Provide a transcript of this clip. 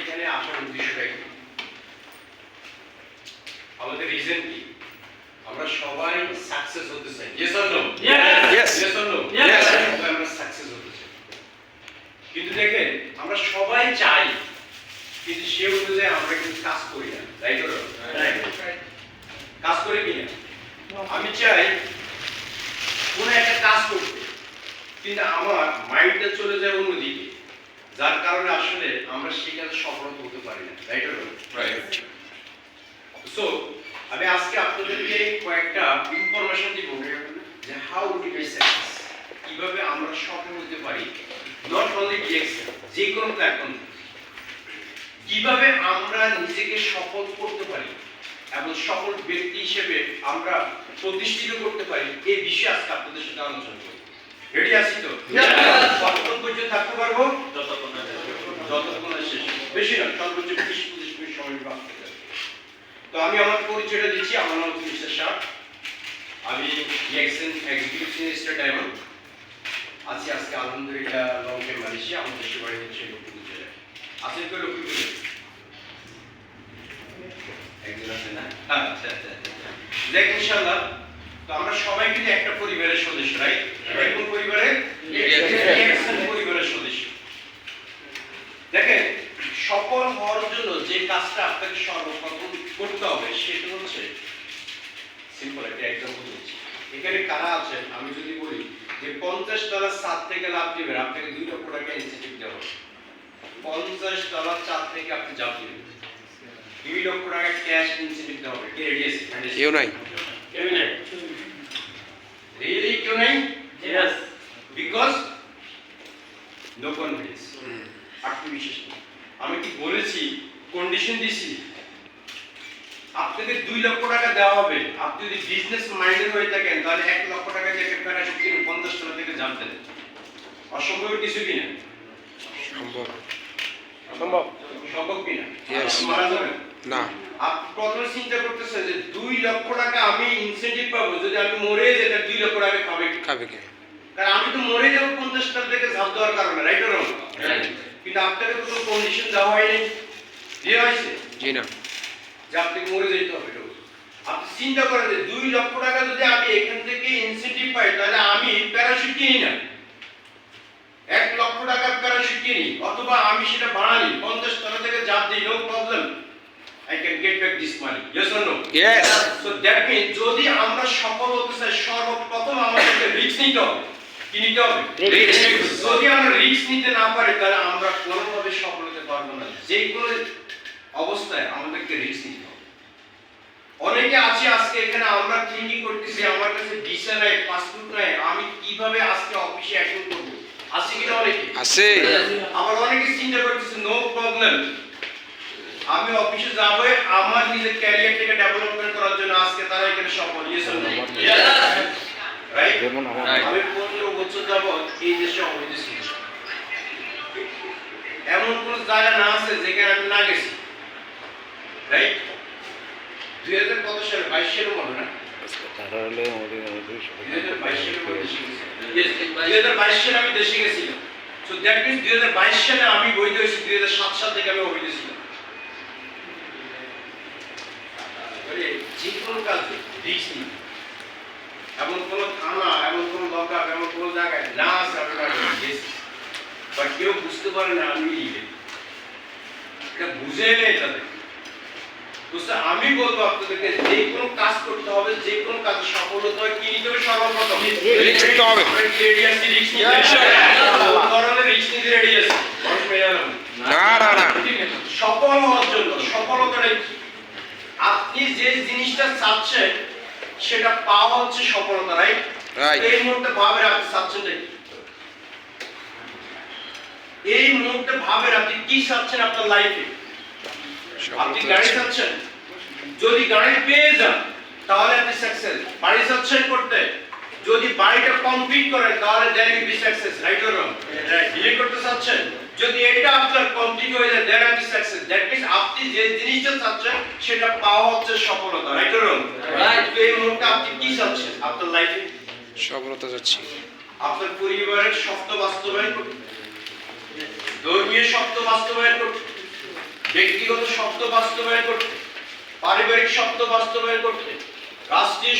এখানে আসার উদ্দেশ্যটা কি, আমাদের রিজন কি? আমরা সবাই সাকসেস হতে চাই। Yes or no? Yes. Yes or no? Yes. সবাই আমরা সাকসেস হতে চাই, কিন্তু দেখেন আমরা সবাই চাই, কিন্তু সে অনুযায়ী আমরা কিন্তু কাজ করি না। রাইট অর রং? কাজ করে কি না? আমি চাই কোনো একটা কাজ করতে, কিন্তু আমার মাইন্ডটা চলে যায় অন্যদিকে, যার কারণে আসলে আমরা সেই কাজে সফল হতে পারি না। Right or wrong? Right. So আমি আজকে আপনাদেরকে কয়েকটা ইনফরমেশন দিব যে হাউ উই বি সাকসেস, কিভাবে আমরা সফল হতে পারি, নট অনলি ডিএক্সএল, যে কোনো প্ল্যাটফর্ম, কিভাবে আমরা নিজেকে সফল করতে পারি এবং সফল ব্যক্তি হিসেবে আমরা প্রতিষ্ঠিত করতে পারি, এই বিষয়ে আজকে আপনাদের সাথে আলোচনা করব। রেডি আছি তো? কতক্ষণ পর্যন্ত থাকতে পারবো? যতক্ষণ না শেষ, বেশি না, সর্বোচ্চ 20-25 মিনিট সময় নিব আপনাদের। তো আমি আমার পরিচয়টা দিচ্ছি। আমার নাম হচ্ছে মিস্টার শাহ, আমি ডিএক্সএল এক্সিকিউটিভ সিনিয়র ডায়মন্ড আছি। আজকে আলহামদুলিল্লাহ লংকে মালয়েশিয়া, আমাদের সেবাড়ি হচ্ছে লক্ষ্মীপুর জেলায়। আছেন তো লক্ষ্মীপুরে? একজন আছে না? আচ্ছা আচ্ছা আচ্ছা, দেখ ইনশাআল্লাহ। তো আমরা সবাই কিন্তু একটা পরিবারের সদস্য, রাইট? কোন পরিবারের? ডিএক্সএল পরিবারের সদস্য। দেখেন, সফল হওয়ার জন্য যে কাজটা আপনাকে সর্বপ্রথম করতে হবে সেটা হচ্ছে সিম্পল একটা এক্সাম্পল দিচ্ছি। এখানে কারা আছেন আমি যদি বলি যে $50 ছাদ থেকে লাভ দিবেন, আপনাকে 2 লক্ষ টাকা ইনসেন্টিভ দেওয়া হবে। $50 ছাদ থেকে আপনি লাভ দিবেন, 2 লক্ষ টাকা ক্যাশ ইনসেন্টিভ দেওয়া হবে। কে রেডি আছে? কেউ নাই। কেউ নাই? রিয়েলি কেউ নাই? ইয়েস, বিকজ নো কনফিডেন্স, আত্মবিশ্বাস নেই। আমি কি বলেছি, কন্ডিশন দিছি আপনাকে 2 লক্ষ টাকা দেওয়া হবে। আপনি যদি বিজনেস মাইন্ডেড হয়ে থাকেন তাহলে 1 লক্ষ টাকা দিয়ে একটা প্যারাশুট কিনে $50 থেকে জাম্প দেন। অসম্ভব কিছু কিনা? সম্ভব। সম্ভব। সম্ভব কিনা? Yes. মারা যাবেন না। আপনি প্রথমে চিন্তা করতেছেন যে 2 লক্ষ টাকা আমি ইনসেন্টিভ পাবো, যদি আমি মরে যাই তাহলে 2 লক্ষ টাকা খাবে কে? খাবে কে? কারণ আমি তো মরে যাবো $50 থেকে ঝাঁপ দেওয়ার কারণে, রাইট অর রং? কিন্তু আপনাকে তো কোনো কন্ডিশন দেওয়া হয়নি, দেওয়া হয়েছে জি না। যে আপনি মরে যেতে হবে। আপনি চিন্তা করেন যে 2 লক্ষ টাকা যদি আমি এখান থেকে ইনসেন্টিভ পাই তাহলে আমি প্যারাশুট কিনি না, 1 লক্ষ টাকার প্যারাশুট কিনি, অথবা আমি সেটা বাড়ানি, $50 থেকে জাম্প দিই, no problem, I can get back this money. Yes or no? Yes. So that means যদি আমরা সফল হতে চাই সর্বপ্রথম আমাদেরকে রিস্ক নিতে হবে। কি নিতে হবে? Risk. যদি আমরা রিস্ক নিতে না পারি তাহলে আমরা কোনোভাবে সফল হতে পারবো না। যে কোনো অবস্থায় আমাদেরকে রিস্ক নিতে হবে। অনেকে আছে আজকে এখানে আমরা থিঙ্কিং করতেছি আমার কাছে ভিসা নাই, পাসপোর্ট নাই, আমি কিভাবে আজকে অফিসে অ্যাটেন্ড করব? আছে কিনা অনেকে? আছে। আবার অনেকে চিন্তা করতেছে নো প্রবলেম, আমি অফিসে যাবো আমার নিজের ক্যারিয়ারটাকে ডেভেলপমেন্ট করার জন্য। আজকে তারা এখানে সফল। Yes or no? রাইট? আমি 15 বছর যাবত এই দেশে অবৈধ ছিল, এমন কোন জায়গা না আছে যেখানে আমি না গেছি, রাইট? 2000 কত সালে? 22 সালে মনে না? 2022 সালে আমি দেশে গেছি। Yes, 2022 সালে আমি দেশে গেছিলাম। সো দ্যাট মিন্স 2022 সালে আমি বৈধ হয়েছি, 2007 সাল থেকে আমি অবৈধ ছিলাম। যে কোনো কাজে রিস্ক নিই, এমন কোনো থানা, এমন কোনো লকআপ, এমন কোনো জায়গায় না আছে আমি গেছি, বা কেউ বুঝতে পারে না আমি এটা বুঝে নেই তাদের। আমি বলবো আপনাদেরকে যে কোনো কাজ করতে হবে, যে কোনো কাজে সফল হতে হয়, কি নিতে হবে? সর্বপ্রথম রিস্ক নিতে হবে। রেডি আছি রিস্ক নিতে? কোন ধরনের রিস্ক নিতে রেডি আছি? না না না। সফল হওয়ার জন্য সফলতাটা কি? আপনি যে জিনিসটা চাচ্ছেন সেটা পাওয়া হচ্ছে সফলতা, রাইট? রাইট। এই মুহূর্তে ভাবেন আপনি চাচ্ছেন কি? এই মুহূর্তে ভাবেন আপনি কি চাচ্ছেন আপনার লাইফে? আপনি গাড়ি চাচ্ছেন, যদি গাড়ি পেয়ে যান তাহলে আপনি সাকসেস। বাড়ি চাচ্ছেন করতে, যদি বাড়িটা কমপ্লিট করেন তাহলে then you be success, right or wrong? বিয়ে করতে চাচ্ছেন, যদি এটা আপনার কমপ্লিট হয়ে যায় দেন আপনি সাকসেস। দ্যাট মিন্স আপনি যে জিনিসটা চাচ্ছেন সেটা পাওয়া হচ্ছে সফলতা, রাইট অর রং? রাইট। এই মুহূর্তে আপনি কি চাচ্ছেন আপনার লাইফে? সফলতা যাচ্ছি। আপনার পরিবারের স্বপ্ন বাস্তবায়ন করতে, ধর্মীয় স্বপ্ন বাস্তবায়ন করতে, ব্যক্তিগত স্বপ্ন বাস্তবায়ন করতে, পারিবারিক স্বপ্ন বাস্তবায়ন করতে, রাষ্ট্রীয়